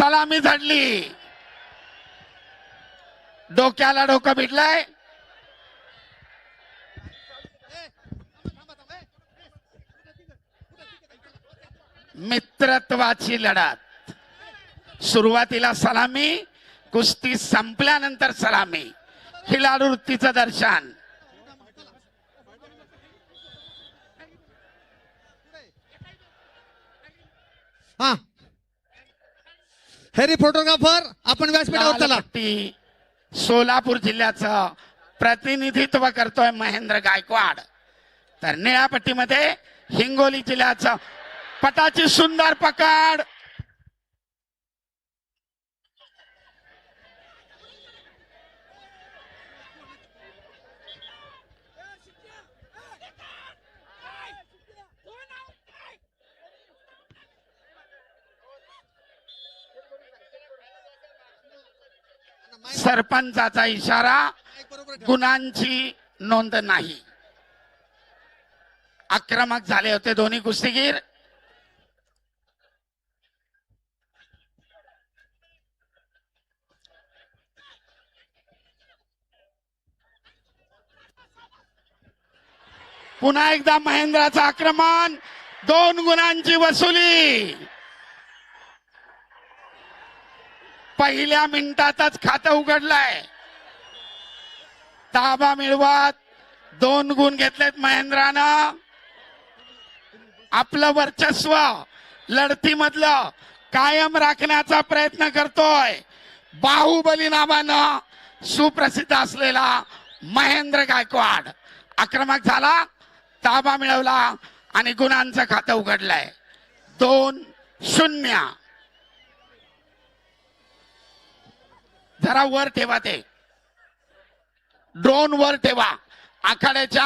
सलामी झडली, डोक्याला डोकं भिडलंय. मित्रत्वाची लढत. सुरुवातीला सलामी, कुस्ती संपल्यानंतर सलामी. खिलाडू वृत्तीचं दर्शन. हा हेरी फोटोग्राफर आपण व्यासपीठावर चला. सोलापूर जिल्ह्याचं प्रतिनिधित्व करतोय महेंद्र गायकवाड. तर निळ्या पट्टीमध्ये हिंगोली जिल्ह्याचं पटाची सुंदर पकड. सरपंचाचा इशारा, गुणांची नोंद नाही. आक्रमक झाले होते दोन्ही कुस्तीगीर. पुन्हा एकदा महेंद्राचं आक्रमण, 2 गुणांची वसुली. पहिल्या मिनिटातच खातं उघडलंय. ताबा मिळवत 2 गुण घेतलेत महेंद्रानं. आपलं वर्चस्व लढतीमधलं कायम राखण्याचा प्रयत्न करतोय. बाहुबली नावानं सुप्रसिद्ध असलेला महेंद्र गायकवाड आक्रमक झाला, ताबा मिळवला आणि गुणांचं खातं उघडलंय. 2-0. जरा वर ठेवा, ते ड्रोन वर ठेवा. आखाड्याच्या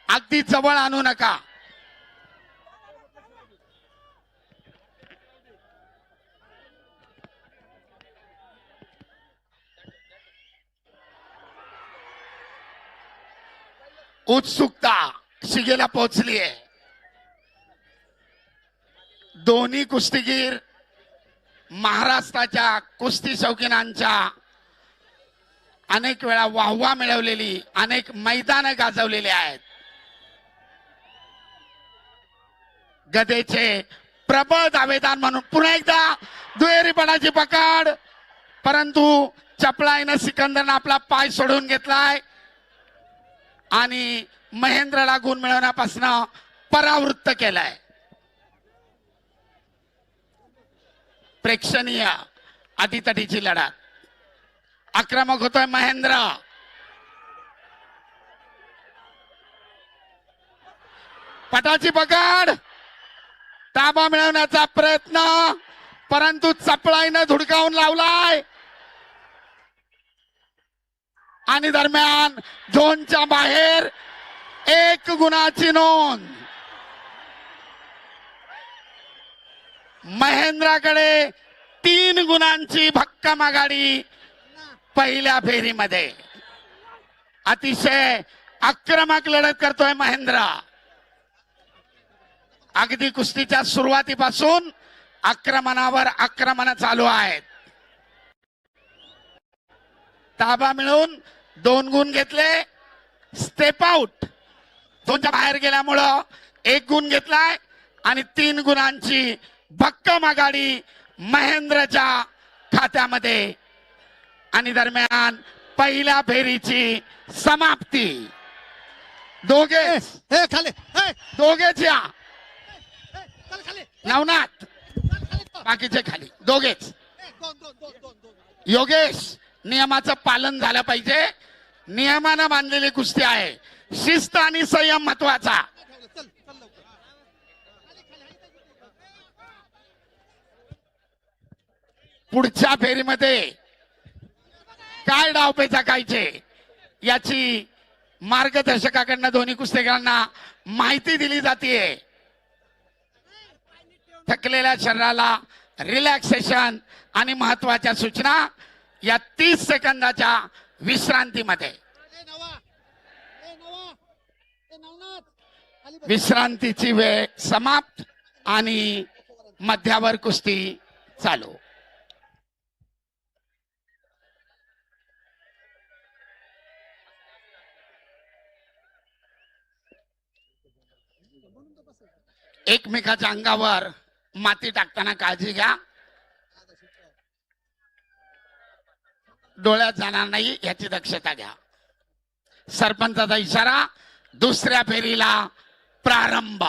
अगदी जवळ आणू नका. उत्सुकता शिगेला पोहोचलीये. दोन्ही कुस्तीगीर महाराष्ट्राच्या कुस्ती शौकीनांच्या अनेक वेळा वाहवा मिळवलेली, अनेक मैदानं गाजवलेली आहेत. गदेचे प्रबळ दावेदार म्हणून पुन्हा एकदा दुहेरीपणाची पकड, परंतु चपळाईनं सिकंदरनं आपला पाय सोडून घेतलाय आणि महेंद्रला गुण मिळवण्यापासून परावृत्त केलाय. प्रेक्षणीय अटीतटीची लढत. आक्रमक होतोय महेंद्र. पटाची पकड, ताबा मिळवण्याचा प्रयत्न, परंतु चपळाईनं धुडकावून लावलाय आणि दरम्यान झोनच्या बाहेर 1 गुणाची नोंद. महेंद्राकडे 3 गुणांची भक्कम आघाडी पहिल्या फेरीमध्ये. अतिशय आक्रमक लढत करतोय महेंद्र. अगदी कुस्तीच्या सुरुवातीपासून आक्रमणावर आक्रमण चालू आहेत. ताबा मिळून 2 गुण घेतले. स्टेप आउट, झोनच्या बाहेर गेल्यामुळं 1 गुण घेतलाय आणि 3 गुणांची भक्कम आघाडी महेंद्रच्या खात्यामध्ये. आणि दरम्यान पहिल्या फेरीची समाप्ती. दोघेच या. नवनाथ बाकीचे खाली, दोघेच. योगेश, नियमाचं पालन झालं पाहिजे. नियमानं बांधलेली कुस्ती आहे. शिस्त आणि संयम महत्वाचा. पुढच्या फेरीमध्ये काय डावपेच आखायचे याची मार्गदर्शकाकडनं दोन्ही कुस्तीगीरांना माहिती दिली जाते. थकलेल्या शरीराला रिलॅक्सेशन आणि महत्वाच्या सूचना या 30 सेकंदाच्या विश्रांतीमध्ये. विश्रांतीची वेळ समाप्त आणि मध्यावर कुस्ती चालू. एकमेकाच्या अंगावर माती टाकताना काळजी घ्या. डोळ्यात जाणार नाही याची दक्षता घ्या. सरपंचाचा इशारा. दुसऱ्या फेरीला प्रारंभ.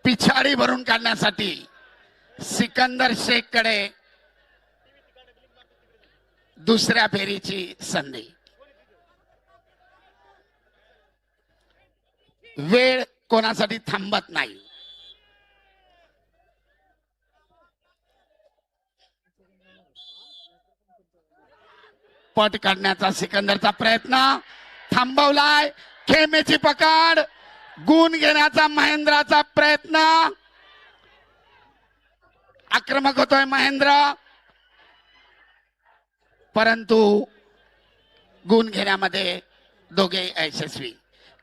पिछाडी भरून काढण्यासाठी सिकंदर शेख कडे दुसऱ्या फेरीची संधी. वेळ कोणासाठी थांबत नाही. पट काढण्याचा सिकंदरचा प्रयत्न थांबवलाय. खेमेची पकड. गुण घेण्याचा महेंद्राचा प्रयत्न. आक्रमक होतोय महेंद्र, परंतु गुण घेण्यामध्ये दोघे यशस्वी.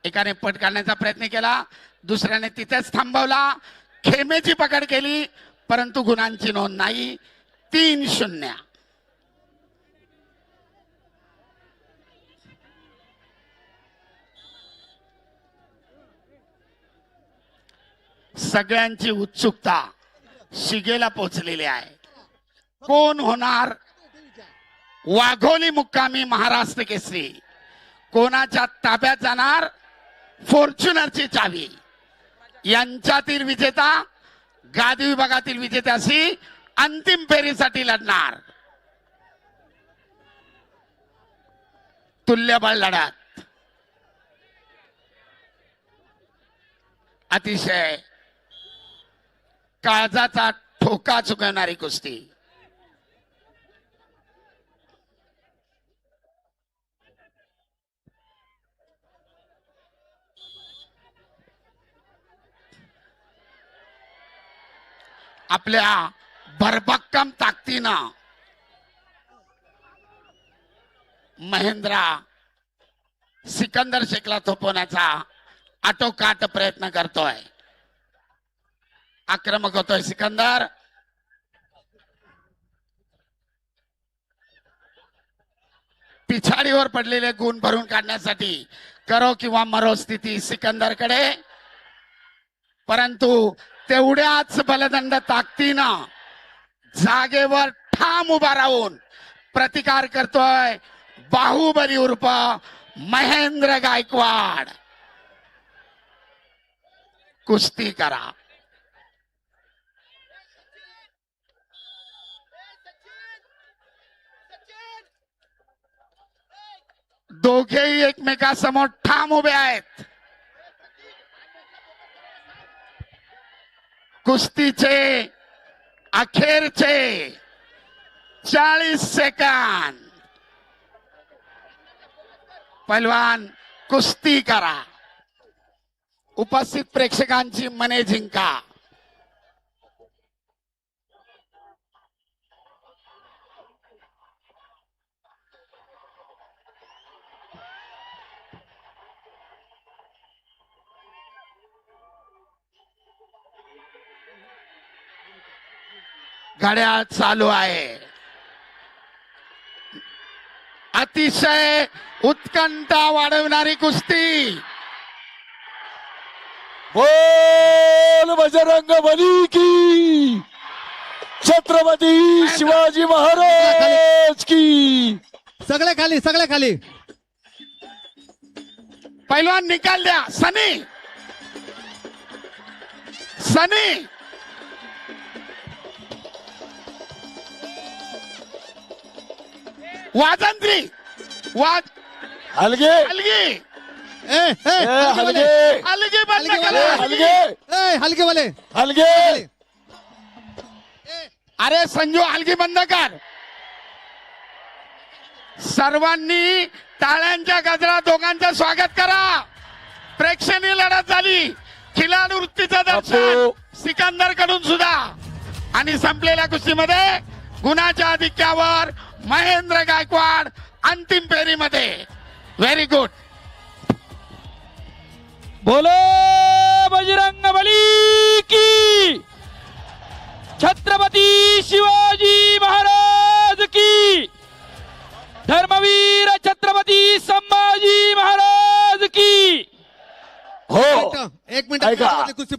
एकाने पट काढण्याचा प्रयत्न केला, दुसऱ्याने तिथेच थांबवला. खेमेची पकड केली, परंतु गुणांची नोंद नाही. 3-0. सगळ्यांची उत्सुकता शिगेला पोहोचलेली आहे. कोण होणार वाघोली मुक्कामी महाराष्ट्र केसरी? कोणाच्या ताब्यात जाणार फॉर्च्युनरची चावी? यांच्यातील विजेता गादी विभागातील विजेत्याशी अंतिम फेरीसाठी लढणार. तुल्यबळ लढत. अतिशय काळजाचा ठोका चुकवणारी कुस्ती. आपल्या भरभक्कम ताकदीनं महेंद्रा सिकंदर शेखला थोपवण्याचा आटोकाट प्रयत्न करतोय. आक्रमक होतोय सिकंदर. पिछाडीवर पडलेले गुण भरून काढण्यासाठी करो किंवा मरो स्थिती सिकंदरकडे, परंतु तेवढ्याच बलदंड ताकदीनं जागेवर ठाम उभा राहून प्रतिकार करतोय बाहुबली उर्फ महेंद्र गायकवाड. कुस्ती करा. दोघेही एकमेकांसमोर ठाम उभे आहेत. कुस्तीचे अखेरचे 40 सेकंद. पहलवान कुस्ती करा. उपस्थित प्रेक्षकांची मने जिंका. घड्याळ चालू आहे. अतिशय उत्कंठा वाढवणारी कुस्ती. बोल बजरंग बली की, छत्रपती शिवाजी महाराज की. सगळे खाली, सगळे खाली. पहिलवान निकाल द्या. सनी सनी वाजंत्री वाज हलगे अलगी हलगे अलगी बंद अलगी करा. वाले. हलगे हलके वाले. हलगे. अरे संजू अलगी बंद कर. सर्वांनी टाळ्यांच्या गजरात दोघांचं स्वागत करा. प्रेक्षणीय लढत झाली. खिलाडू वृत्तीचं दर्शन सिकंदर कडून सुद्धा. आणि संपलेल्या कुस्तीमध्ये गुणाच्या आधिक्यावर महेंद्र गायकवाड अंतिम फेरीमध्ये. Very good. बोलो बजरंग बली की, छत्रपती शिवाजी महाराज की, धर्मवीर छत्रपती संभाजी महाराज की. एक मिनिट ऐका. कुस्ती